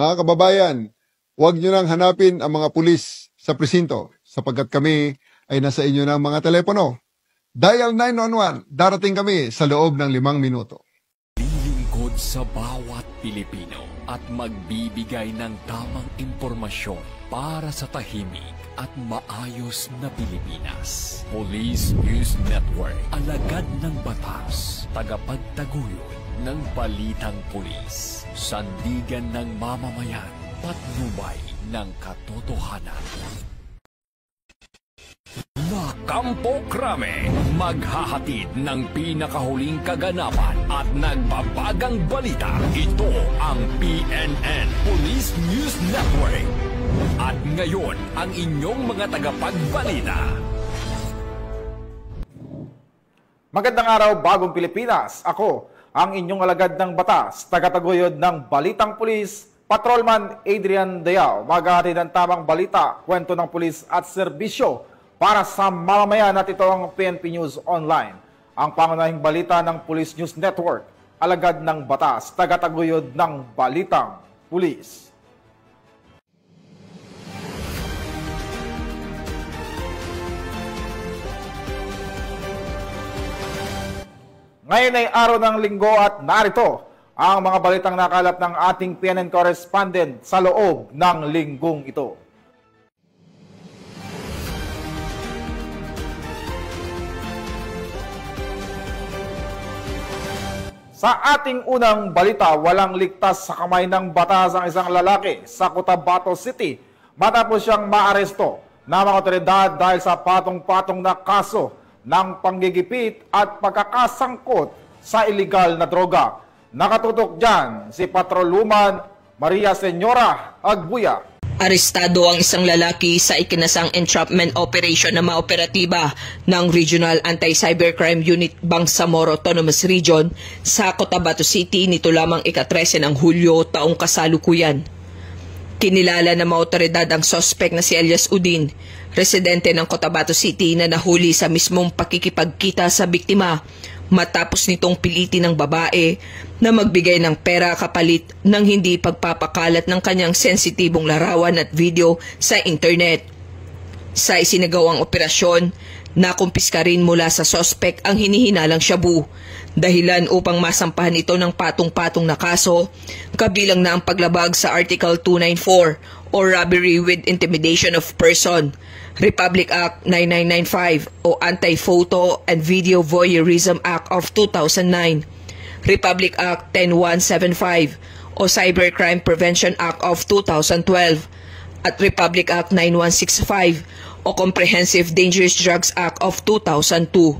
Mga kababayan, huwag nyo nang hanapin ang mga pulis sa presinto sapagkat kami ay nasa inyo ng mga telepono. Dial 911, darating kami sa loob ng 5 minuto. Lilingkod sa bawat Pilipino at magbibigay ng tamang impormasyon para sa tahimik at maayos na Pilipinas. Police News Network, alagad ng batas, tagapagtaguyod ng balitang pulis, sandigan ng mamamayan, patnubay ng katotohanan. La Campo Crame, maghahatid ng pinakahuling kaganapan at nagbabagang balita. Ito ang PNN Police News Network. At ngayon, ang inyong mga tagapagbalita. Magandang araw, bagong Pilipinas. Ako, ang inyong alagad ng batas, tagataguyod ng Balitang Pulis, Patrolman Adrian Dayao. Maghahatid ng tamang balita, kwento ng pulis at serbisyo para sa mamamayan at ito ang PNP News Online. Ang pangunahing balita ng Police News Network, alagad ng batas, tagataguyod ng Balitang Pulis. Ngayon ay araw ng linggo at narito ang mga balitang nakalap ng ating PNN correspondent sa loob ng linggong ito. Sa ating unang balita, walang ligtas sa kamay ng batas ang isang lalaki sa Cotabato City matapos siyang maaresto ng mga otoridad dahil sa patong-patong na kaso ng panggigipit at pagkakasangkot sa iligal na droga. Nakatutok dyan si Patrolwoman Maria Senyora Agbuya. Arestado ang isang lalaki sa ikinasang entrapment operation na maoperatiba ng Regional Anti-Cybercrime Unit Bangsamoro Autonomous Region sa Cotabato City nito lamang ika-13 ng Hulyo taong kasalukuyan. Kinilala ng mga otoridad ang sospek na si Elias Udin, residente ng Cotabato City na nahuli sa mismong pakikipagkita sa biktima matapos nitong pilitin ng babae na magbigay ng pera kapalit ng hindi pagpapakalat ng kanyang sensitibong larawan at video sa internet. Sa isinagawang operasyon, nakumpiska rin mula sa sospek ang hinihinalang shabu, dahilan upang masampahan ito ng patong-patong na kaso, kabilang na ang paglabag sa Article 294 o Robbery with Intimidation of Person, Republic Act 9995 o Anti-Photo and Video Voyeurism Act of 2009, Republic Act 10175 o Cybercrime Prevention Act of 2012 at Republic Act 9165 o Comprehensive Dangerous Drugs Act of 2002.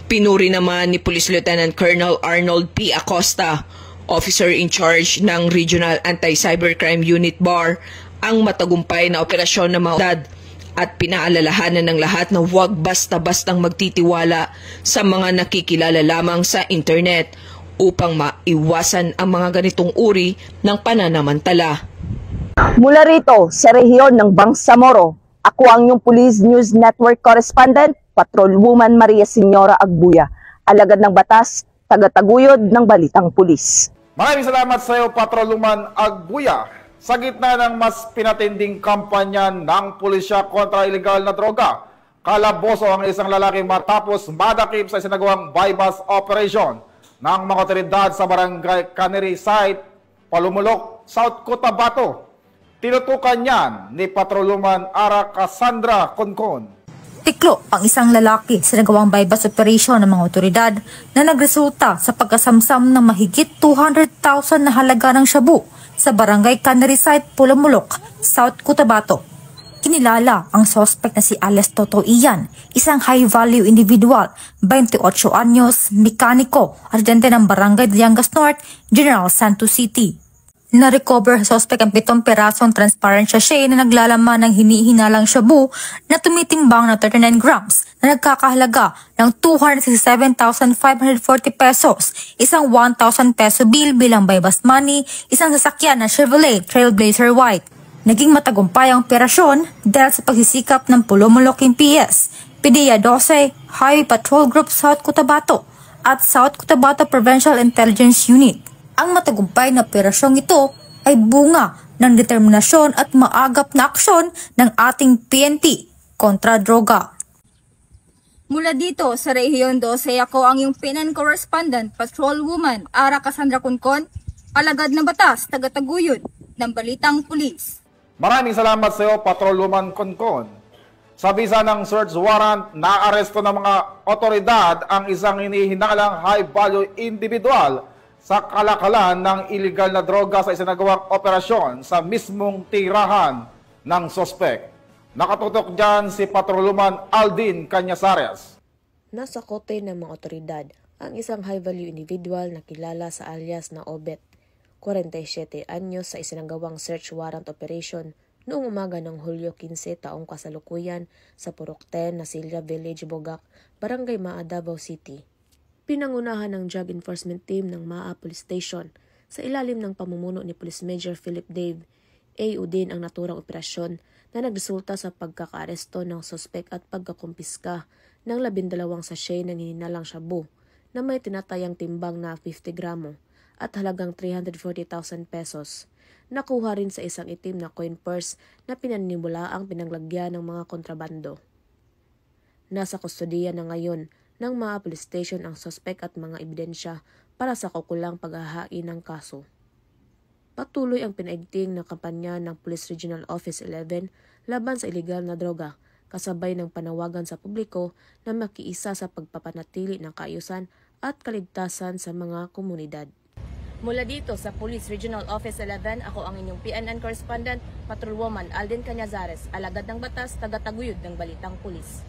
Pinuri naman ni Police Lieutenant Colonel Arnold P. Acosta, Officer in Charge ng Regional Anti-Cybercrime Unit BAR, ang matagumpay na operasyon ng mga otoridad at pinaalalahanan ng lahat na huwag basta-bastang magtitiwala sa mga nakikilala lamang sa internet upang maiwasan ang mga ganitong uri ng pananamantala. Mula rito sa rehiyon ng Bangsamoro, ako ang inyong Police News Network correspondent, Patrolwoman Maria Senyora Agbuya, alagad ng batas, tagataguyod ng Balitang Pulis. Maraming salamat sa iyo, Patrolwoman Agbuya. Sa gitna ng mas pinatinding kampanya ng pulisya kontra iligal na droga, kalaboso ang isang lalaki matapos madakip sa isinagawang bypass operation ng mga otoridad sa barangay Cannery Site, Palumulok, South Cotabato. Tinutukan niyan ni Patrolwoman Ara Cassandra Concon. Tiklo ang isang lalaki sa nagawang bypass operation ng mga otoridad na nagresulta sa pagkasamsam ng mahigit 200,000 na halaga ng shabu sa barangay Cannery Site, Palumulok, South Cotabato. Kinilala ang suspect na si Alias Toto Ian, isang high-value individual, 28 anyos, mekaniko, residente ng barangay Diangas North, General Santos City. Na-recover sa suspect ang 7 perasong transparent sachet na naglalaman ng hinihinalang shabu na tumitimbang na 39 grams na nagkakahalaga ng 267,540 pesos, isang 1,000 peso bill bilang bypass money, isang sasakyan na Chevrolet Trailblazer White. Naging matagumpay ang operasyon dahil sa pagsisikap ng Palumulok PS, PDEA 12, Highway Patrol Group South Cotabato at South Cotabato Provincial Intelligence Unit. Ang matagumpay na operasyong ito ay bunga ng determinasyon at maagap na aksyon ng ating PNP kontra droga. Mula dito sa Rehiyon 12, ako ang iyong PNN correspondent, Patrolwoman Ara Cassandra Concon, alagad ng batas, tagataguyod ng Balitang Pulis. Maraming salamat sa iyo, Patrolwoman Concon. Sa bisa ng search warrant, naaresto ng mga otoridad ang isang hinihinalang high-value individual sa kalakalan ng illegal na droga sa isinagawang operasyon sa mismong tirahan ng sospek. Nakatutok dyan si Patrolwoman Aldin Cañazares. Nasa kote ng mga otoridad ang isang high-value individual na kilala sa alias na Obet, 47 anyos, sa isinagawang search warrant operation noong umaga ng Hulyo 15 taong kasalukuyan sa Purok 10, Nasilya Village, Bogak, Barangay Maa, Davao City. Pinangunahan ng Drug Enforcement Team ng Maa Police Station sa ilalim ng pamumuno ni Police Major Philip Dave A.U. din ang naturang operasyon na nagresulta sa pagkakaaresto ng sospek at pagkakumpiska ng 12 sachet ng hininalang shabu na may tinatayang timbang na 50 gramo at halagang 340,000 pesos. Nakuha rin sa isang itim na coin purse na pinanimula ang pinaglagyan ng mga kontrabando. Nasa kustodiya na ngayon ng Maa Police Station ang sospek at mga ebidensya para sa kaukulang paghahain ng kaso. Patuloy ang pinaigting na kampanya ng Police Regional Office 11 laban sa iligal na droga, kasabay ng panawagan sa publiko na makiisa sa pagpapanatili ng kaayusan at kaligtasan sa mga komunidad. Mula dito sa Police Regional Office 11, ako ang inyong PNN correspondent, Patrolwoman Aldin Cañazares, alagad ng batas, tagataguyod ng Balitang Pulis.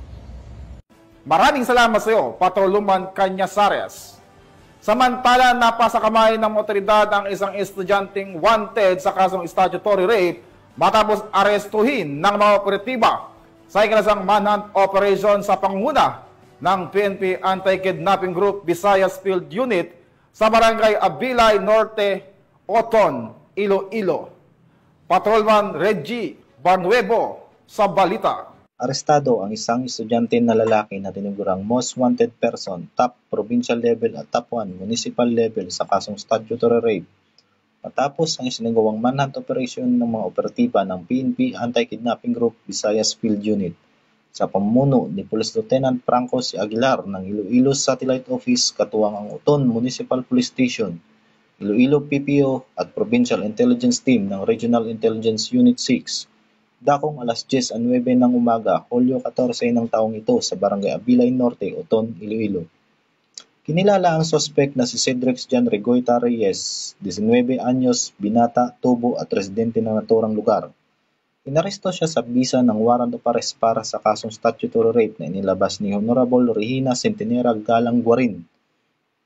Maraming salamat sa iyo, Patrolwoman Cañazares. Samantala, napasa kamay ng otoridad ang isang estudyanteng wanted sa kasong statutory rape matapos arestuhin ng mga operatiba sa ikinasang manhunt operation sa pangunguna ng PNP Anti-Kidnapping Group Visayas Field Unit sa Barangay Abilay Norte, Oton, Iloilo. Patrolman Reggie Barnuevo sa balita. Arestado ang isang estudyante na lalaki na tinugurang most wanted person, top provincial level at top 1 municipal level sa kasong statutory rape. Matapos ang isinagawang manhunt operation ng mga operatiba ng PNP Anti-Kidnapping Group Visayas Field Unit sa pamumuno ni Police Lieutenant Franco C. Aguilar ng Iloilo Satellite Office katuwang ang Oton Municipal Police Station, Iloilo PPO at Provincial Intelligence Team ng Regional Intelligence Unit 6. Dakong alas 10:09 ng umaga, Hulyo 14 ng taong ito sa Barangay Abilay Norte, Oton, Iloilo. Kinilala ang suspect na si Cedric Jan Regoyta Reyes, 19 anyos, binata, tubo at residente ng naturang lugar. Inaresto siya sa bisa ng warrant of arrest para sa kasong statutory rape na inilabas ni Honorable Regina Centenera Galang Guarin,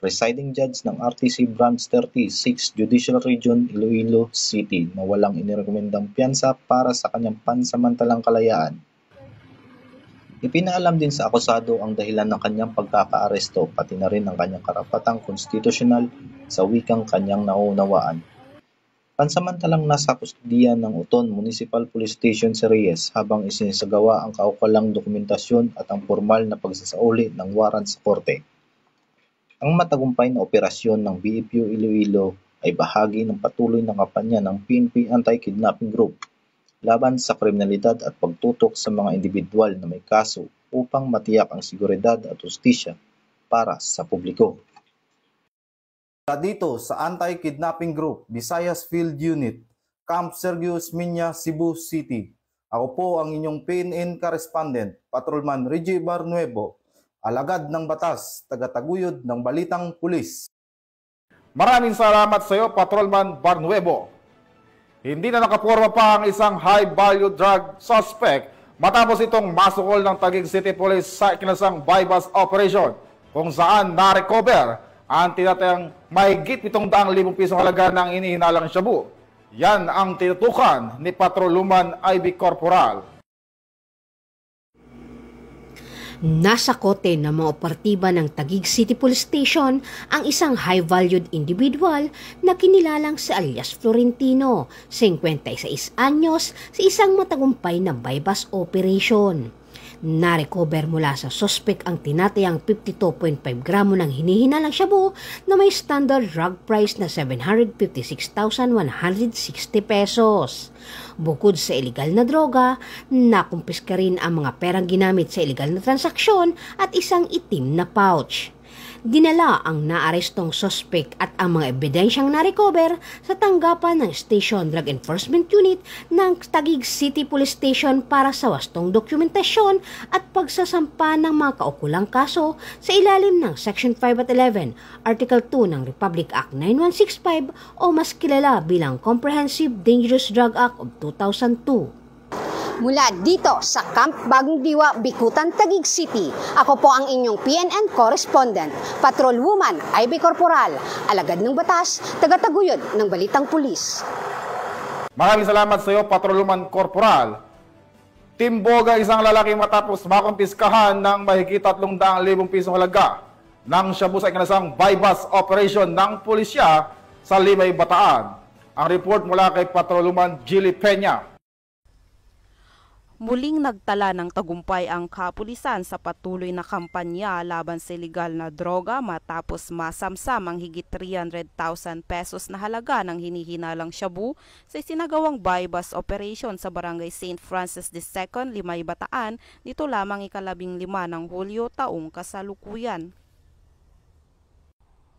presiding judge ng RTC Branch 36 Judicial Region, Iloilo City, na walang inirekomendang piyansa para sa kanyang pansamantalang kalayaan. Ipinaalam din sa akusado ang dahilan ng kanyang pagkakaaresto, pati na rin ang kanyang karapatang konstitusyonal sa wikang kanyang nauunawaan. Pansamantalang nasa kustodiya ng Oton Municipal Police Station si Reyes habang isinasagawa ang kaukulang dokumentasyon at ang formal na pagsasauli ng warrant sa korte. Ang matagumpay na operasyon ng BFU Iloilo ay bahagi ng patuloy na kampanya ng PNP Anti-Kidnapping Group laban sa kriminalidad at pagtutok sa mga individual na may kaso upang matiyak ang seguridad at hustisya para sa publiko. Dito sa Anti-Kidnapping Group Visayas Field Unit, Camp Sergius Minya, Cebu City. Ako po ang inyong PNN correspondent, Patrolman Reggie Barnuevo, alagad ng batas, tagataguyod ng Balitang Pulis. Maraming salamat sa iyo, Patrolman Barnuevo. Hindi na nakaporma pa ang isang high-value drug suspect matapos itong masukol ng Taguig City Police sa ikinasang bypass operation kung saan na-recover ang tinatayang mahigit 700,000 pisong halaga ng inihinalang shabu. Yan ang tinutukan ni Patrolwoman Ivy Corporal. Nasa kote ng mga operatiba ng Taguig City Police Station ang isang high-valued individual na kinilalang si alias Florentino, 56 anyos, sa isang matagumpay na bypass operation. Na-recover mula sa suspect ang tinatayang 52.5 gramo ng hinihinalang shabu na may standard drug price na 756,160 pesos. Bukod sa illegal na droga, nakumpiska rin ang mga perang ginamit sa illegal na transaksyon at isang itim na pouch. Dinala ang naarestong suspect at ang mga ebidensyang na-recover sa tanggapan ng Station Drug Enforcement Unit ng Taguig City Police Station para sa wastong dokumentasyon at pagsasampa ng mga kaukulang kaso sa ilalim ng Section 5 at 11, Article 2 ng Republic Act 9165 o mas kilala bilang Comprehensive Dangerous Drug Act of 2002. Mula dito sa Camp Bagong Diwa, Bikutan, Taguig City, ako po ang inyong PNN correspondent, Patrolwoman Ivy Corporal, alagad ng batas, tagataguyod ng Balitang Pulis. Maraming salamat sa iyo, Patrolwoman Corporal. Timboga isang lalaki matapos makumpiskahan ng mahigit 300,000 pisong halaga ng shabu sa ikinasang bypass operation ng pulisya sa Limay, Bataan. Ang report mula kay Patrolwoman Jilly Peña. Muling nagtala ng tagumpay ang kapulisan sa patuloy na kampanya laban sa illegal na droga matapos masamsam ang higit 300,000 pesos na halaga ng hinihinalang shabu sa isinagawang bypass operation sa Barangay St. Francis II, Limay, Bataan nito lamang 15 ng Hulyo taong kasalukuyan.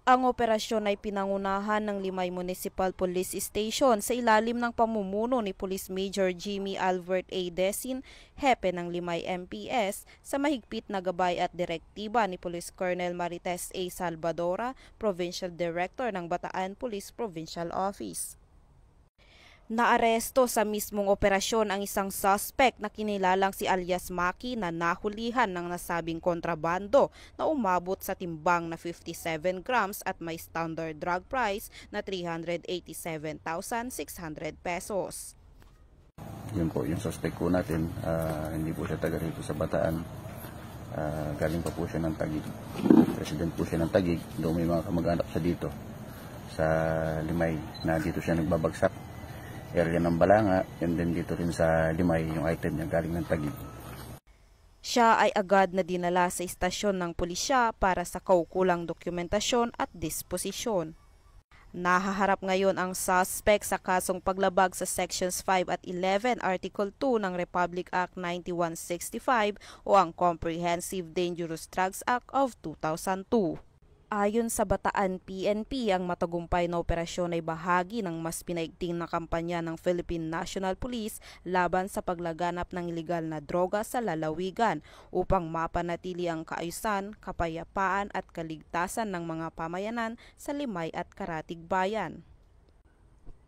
Ang operasyon ay pinangunahan ng Limay Municipal Police Station sa ilalim ng pamumuno ni Police Major Jimmy Albert A. Desin, hepe ng Limay MPS, sa mahigpit na gabay at direktiba ni Police Colonel Marites A. Salvadora, Provincial Director ng Bataan Police Provincial Office. Naaresto sa mismong operasyon ang isang suspect na kinilalang si alias Maki na nahulihan ng nasabing kontrabando na umabot sa timbang na 57 grams at may standard drug price na 387,600 pesos. Yun po, yung suspect po natin, hindi po siya taga rito sa Bataan. Galing pa po siya ng Taguig. Resident po siya ng Taguig, doon may mga kamag-anak siya dito sa Limay na dito siya nagbabagsak. Area ng Balanga, and then dito rin sa Limay yung item niya galing ng Taguig. Siya ay agad na dinala sa istasyon ng pulisya para sa kaukulang dokumentasyon at disposisyon. Nahaharap ngayon ang suspect sa kasong paglabag sa Sections 5 at 11 Article 2 ng Republic Act 9165 o ang Comprehensive Dangerous Drugs Act of 2002. Ayon sa Bataan PNP, ang matagumpay na operasyon ay bahagi ng mas pinaigting na kampanya ng Philippine National Police laban sa paglaganap ng ilegal na droga sa lalawigan upang mapanatili ang kaayusan, kapayapaan at kaligtasan ng mga pamayanan sa Limay at Karatig Bayan.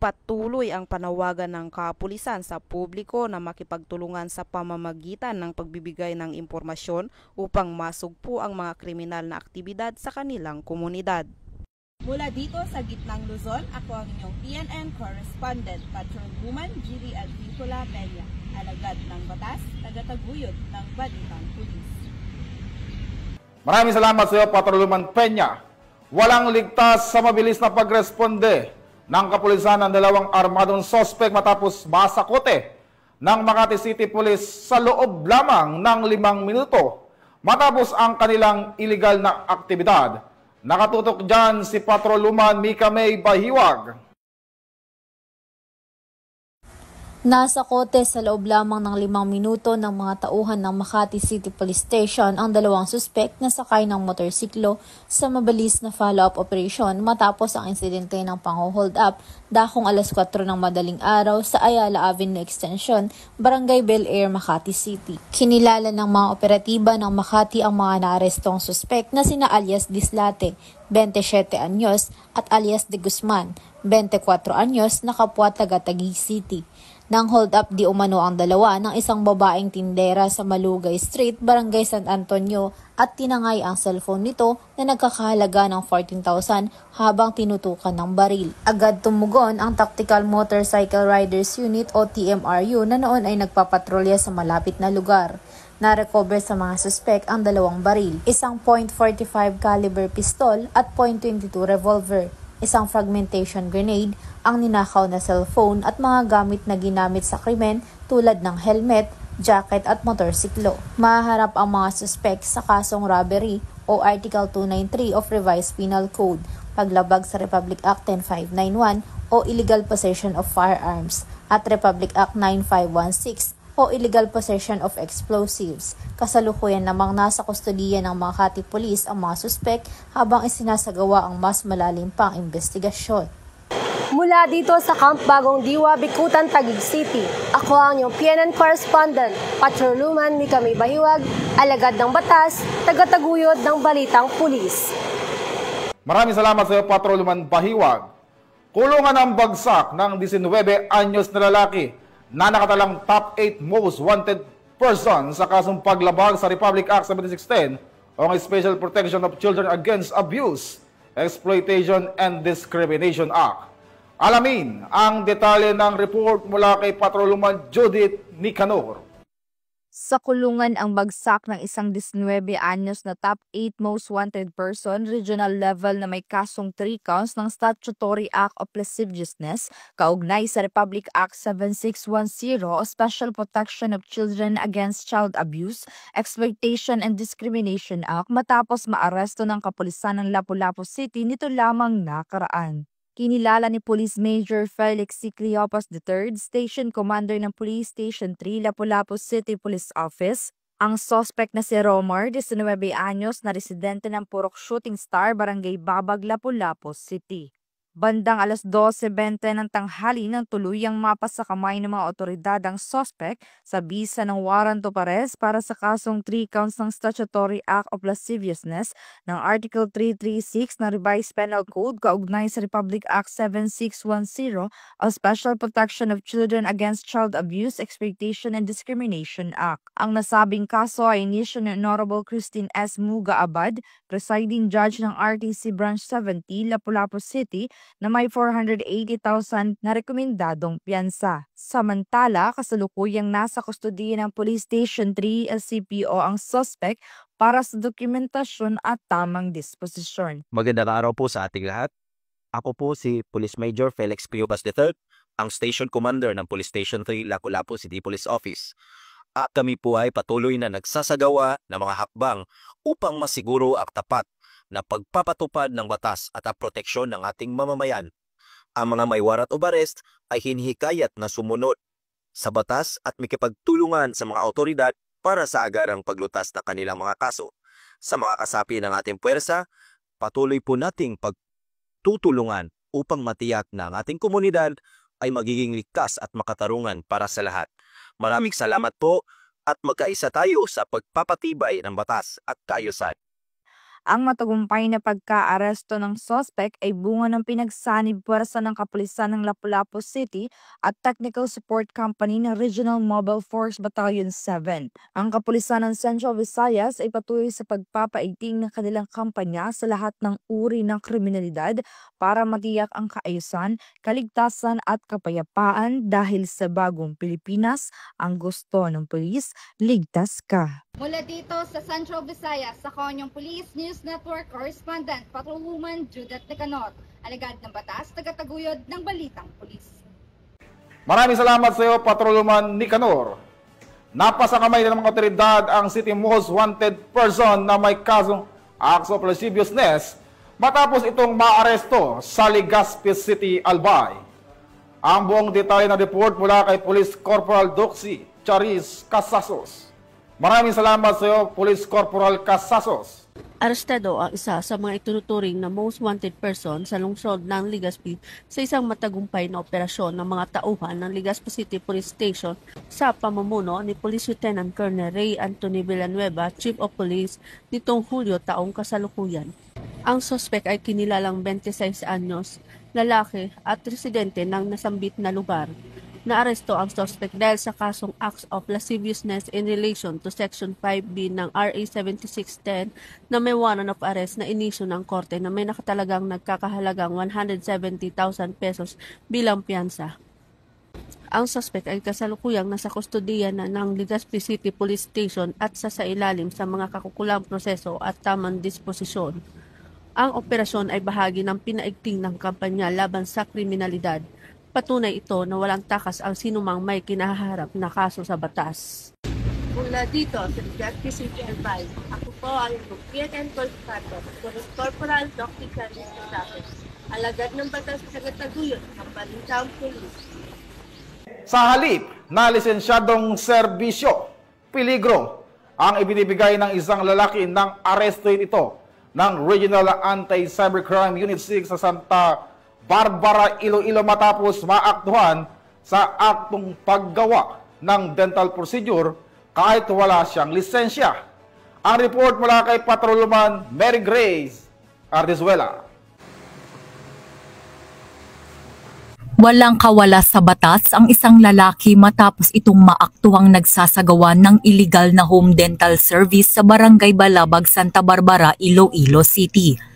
Patuloy ang panawagan ng kapulisan sa publiko na makipagtulungan sa pamamagitan ng pagbibigay ng impormasyon upang masugpo ang mga kriminal na aktibidad sa kanilang komunidad. Mula dito sa gitnang Luzon, ako ang inyong PNN correspondent, Patrolwoman Jilly Advicola Peña, alagad ng batas, tagataguyod ng Balitang Pulis. Maraming salamat sa iyo, Patrolwoman Peña. Walang ligtas sa mabilis na pagresponde ng kapulisan ng dalawang armadong sospek matapos masakote ng Makati City Police sa loob lamang ng 5 minuto matapos ang kanilang illegal na aktibidad. Nakatutok dyan si Patrolwoman Mika May Bahiwag. Nasa kote sa loob lamang ng 5 minuto ng mga tauhan ng Makati City Police Station ang dalawang suspect na sakay ng motorsiklo sa mabilis na follow-up operation matapos ang insidente ng pang-hold up dakong alas 4 ng madaling araw sa Ayala Avenue Extension, Barangay Bel Air, Makati City. Kinilala ng mga operatiba ng Makati ang mga naarestong suspect na sina alias Dislate, 27 anyos, at alias De Guzman, 24 anyos, na kapwa taga Taguig City. Nang hold up di umano ang dalawa ng isang babaeng tindera sa Malugay Street, Barangay San Antonio, at tinangay ang cellphone nito na nagkakahalaga ng 14,000 habang tinutukan ng baril. Agad tumugon ang Tactical Motorcycle Riders Unit o TMRU na noon ay nagpapatrolya sa malapit na lugar. Na-recover sa mga suspect ang 2 baril, isang .45 caliber pistol at .22 revolver, isang fragmentation grenade, ang ninakaw na cellphone at mga gamit na ginamit sa krimen tulad ng helmet, jacket at motorsiklo. Maharap ang mga suspect sa kasong robbery o Article 293 of Revised Penal Code, paglabag sa Republic Act 10591 o illegal possession of firearms at Republic Act 9516 o illegal possession of explosives. Kasalukuyan namang nasa kustodiya ng Makati Police ang mga suspect habang isinasagawa ang mas malalim pang investigasyon. Mula dito sa Camp Bagong Diwa, Bikutan, Taguig City, ako ang inyong PNN correspondent, Patrolwoman Mika May Bahiwag, alagad ng batas, tagataguyod ng balitang pulis. Maraming salamat sa iyo, Patrolwoman Bahiwag. Kulungan ang bagsak ng 19 anyos na lalaki na nakatalang top 8 most wanted person sa kasong paglabag sa Republic Act 7610 o ang Special Protection of Children Against Abuse, Exploitation and Discrimination Act. Alamin ang detalye ng report mula kay Patrolwoman Judith Nicanor. Sa kulungan ang bagsak ng isang 19 anyos na top 8 most wanted person, regional level na may kasong 3 counts ng Statutory Act of Lasciviousness, kaugnay sa Republic Act 7610 o Special Protection of Children Against Child Abuse, Exploitation and Discrimination Act matapos maaresto ng kapulisan ng Lapu-Lapu City nito lamang nakaraan. Kinilala ni Police Major Felix C. Cleopas III, Station Commander ng Police Station 3, Lapu-Lapu City Police Office, ang suspect na si Romar, 19 anyos na residente ng Purok Shooting Star, Barangay Babag, Lapu-Lapu City. Bandang alas 12:20 ng tanghali nang tuluyang mapas sa kamay ng mga otoridad ang suspect sa bisa ng warrant of arrest para sa kasong 3 counts ng Statutory Act of Lasciviousness ng Article 336 ng Revised Penal Code kaugnay sa Republic Act 7610 o Special Protection of Children Against Child Abuse, Exploitation and Discrimination Act. Ang nasabing kaso ay inisyo ni Honorable Christine S. Muga Abad, Presiding Judge ng RTC Branch 70, Lapu-Lapu City, na may 480,000 na rekomendadong piyansa. Samantala, kasalukuyang nasa kustodiya ng Police Station 3 LCPO ang suspect para sa dokumentasyon at tamang disposisyon. Magandang araw po sa ating lahat. Ako po si Police Major Felix Cleopas III, ang Station Commander ng Police Station 3 Lapu-Lapu City Police Office. At kami po ay patuloy na nagsasagawa ng mga hakbang upang masiguro ang tapat na pagpapatupad ng batas at ang proteksyon ng ating mamamayan. Ang mga may warrant of arrest ay hinihikayat na sumunod sa batas at makipagtulungan sa mga autoridad para sa agarang paglutas ng kanilang mga kaso. Sa mga kasapi ng ating puwersa, patuloy po nating pagtutulungan upang matiyak na ang ating komunidad ay magiging ligtas at makatarungan para sa lahat. Maraming salamat po at magkaisa tayo sa pagpapatibay ng batas at kaayusan. Ang matagumpay na pagka-aresto ng suspect ay bunga ng pinagsanib puwersa ng kapulisan ng Lapu-Lapu City at Technical Support Company ng Regional Mobile Force Battalion 7. Ang kapulisan ng Central Visayas ay patuloy sa pagpapaigting ng kanilang kampanya sa lahat ng uri ng kriminalidad para matiyak ang kaayusan, kaligtasan at kapayapaan dahil sa bagong Pilipinas, ang gusto ng pulis, ligtas ka. Mula dito sa Central Visayas, sa Konyong Police News Network Correspondent, Patrolwoman Judith Nicanor, alagad ng batas, tagataguyod ng balitang pulis. Maraming salamat sa iyo, Patrolwoman Nicanor. Napasa kamay ng mga otoridad ang city most wanted person na may kasong acts of lasciviousness matapos itong maaresto sa Legazpi City, Albay. Ang buong detalye ng report mula kay Police Corporal Doxy Charis Casasos. Maraming salamat sa iyo, Police Corporal Casasos. Arestado ang isa sa mga ituturing na most wanted person sa lungsod ng Legazpi sa isang matagumpay na operasyon ng mga tauhan ng Legazpi City Police Station sa pamumuno ni Police Lieutenant Colonel Ray Anthony Villanueva, Chief of Police, nitong Hulyo taong kasalukuyan. Ang suspect ay kinilalang 26 anyos, lalaki at residente ng nasambit na lugar. Naaresto ang suspect dahil sa kasong acts of lasciviousness in relation to Section 5B ng RA 7610 na may warrant of arrest na inisyu ng korte na may nakatalagang nagkakahalagang 170,000 pesos bilang piyansa. Ang suspect ay kasalukuyang nasa kustodiya na ng Legazpi City Police Station at sasailalim sa mga kakukulang proseso at tamang disposisyon. Ang operasyon ay bahagi ng pinaigting ng kampanya laban sa kriminalidad. Patunay ito na walang takas ang sinumang may kinaharap na kaso sa batas. Mula dito sa Legazpi City Albay, ako po ang inyong PNN Correspondent, Corporal Dr. Carlos Gonzalez, alagad ng batas sa tagataguyod ng Balitang Pulis. Sa halip na lisensyadong serbisyo, peligro ang ibinibigay ng isang lalaki ng arestuhin ito ng Regional Anti-Cybercrime Unit 6 sa Santa Barbara, Iloilo matapos maaktuhan sa aktong paggawa ng dental procedure kahit wala siyang lisensya. Ang report mula kay Patrolman Mary Grace Ardizuela. Walang kawala sa batas ang isang lalaki matapos itong maaktuhang nagsasagawa ng illegal na home dental service sa Barangay Balabag, Santa Barbara, Iloilo City.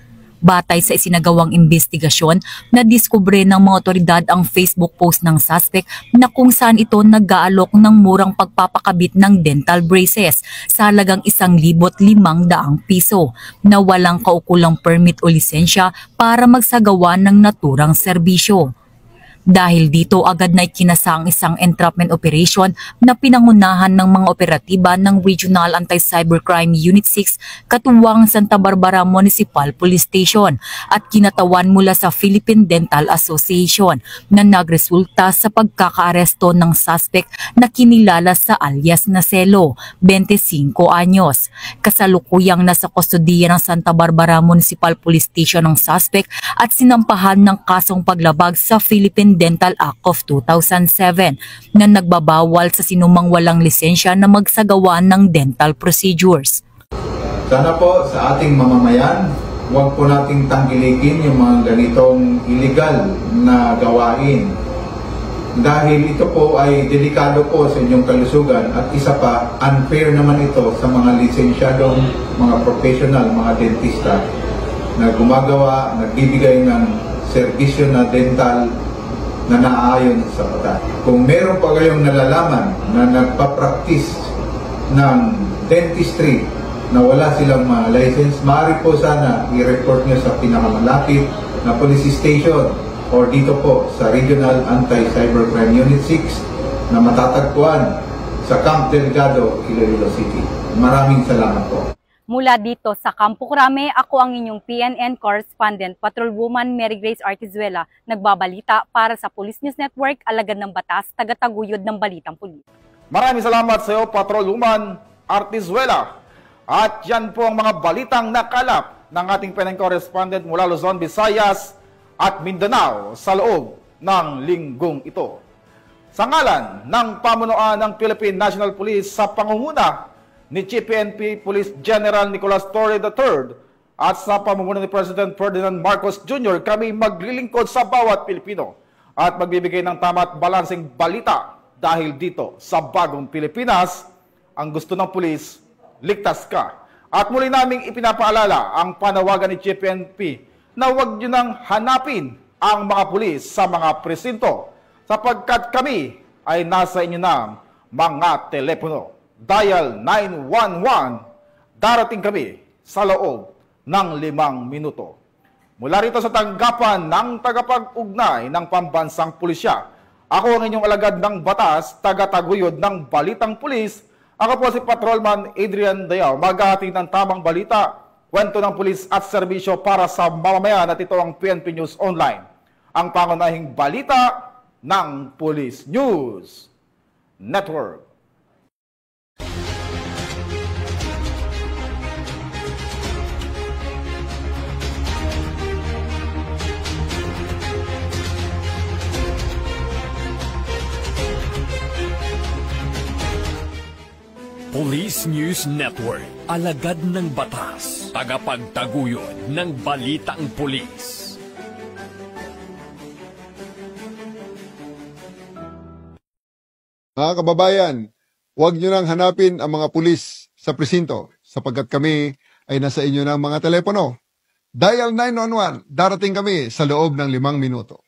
Batay sa isinagawang investigasyon, nadiskubre ng mga otoridad ang Facebook post ng suspect na kung saan ito nag-aalok ng murang pagpapakabit ng dental braces sa halagang 1,500 piso na walang kaukulang permit o lisensya para magsagawa ng naturang serbisyo. Dahil dito agad na ikinasa ang isang entrapment operation na pinangunahan ng mga operatiba ng Regional Anti-Cybercrime Unit 6 katuwang Santa Barbara Municipal Police Station at kinatawan mula sa Philippine Dental Association na nagresulta sa pagkakaaresto ng suspect na kinilala sa alias na Celo, 25 anyos. Kasalukuyang nasa kustodiya ng Santa Barbara Municipal Police Station ng suspect at sinampahan ng kasong paglabag sa Philippine Dental Act of 2007 na nagbabawal sa sinumang walang lisensya na magsagawa ng dental procedures. Sana po sa ating mamamayan, huwag po nating tangkilikin yung mga ganitong illegal na gawain. Dahil ito po ay delikado po sa inyong kalusugan at isa pa, unfair naman ito sa mga lisensyadong mga professional, mga dentista na gumagawa, nagbibigay ng serbisyo na dental na naaayon sa batas. Kung meron pa kayong nalalaman na nagpa-practice ng dentistry na wala silang mga license, maaari po sana i-report nyo sa pinakamalapit na police station or dito po sa Regional Anti-Cybercrime Unit 6 na matatagpuan sa Camp Delgado, Iloilo City. Maraming salamat po. Mula dito sa Campo Crame, ako ang inyong PNN Correspondent, Patrolwoman Mary Grace Ardizuela, nagbabalita para sa Police News Network, alagad ng batas, tagataguyod ng Balitang Pulis. Maraming salamat sa iyo, Patrolwoman Ardizuela. At yan po ang mga balitang nakalap ng ating PNN Correspondent mula Luzon, Visayas at Mindanao sa loob ng linggong ito. Sa ngalan ng pamunuan ng Philippine National Police sa pangunguna ni Chief PNP Police General Nicolas Torre III at sa pamumuno ni President Ferdinand Marcos Jr., kami maglilingkod sa bawat Pilipino at magbibigay ng tama at balanseng balita dahil dito sa bagong Pilipinas, ang gusto ng pulis, ligtas ka. At muli naming ipinapaalala ang panawagan ni Chief PNP na huwag nyo nang hanapin ang mga pulis sa mga presinto sapagkat kami ay nasa inyo ng mga telepono. Dial 911, darating kami sa loob ng 5 minuto. Mula rito sa tanggapan ng tagapag-ugnay ng Pambansang Pulisya, ako ang inyong alagad ng batas, tagataguyod ng Balitang Pulis. Ako po si Patrolman Adrian Dayao, maghahatid ng tamang balita, kwento ng pulis at serbisyo para sa mamamayan at ito ang PNP News Online, ang pangunahing balita ng Police News Network. Police News Network, alagad ng batas, tagapagtaguyod ng Balitang Pulis. Mga kababayan, huwag nyo nang hanapin ang mga pulis sa presinto sapagkat kami ay nasa inyo ng mga telepono. Dial 911, darating kami sa loob ng 5 minuto.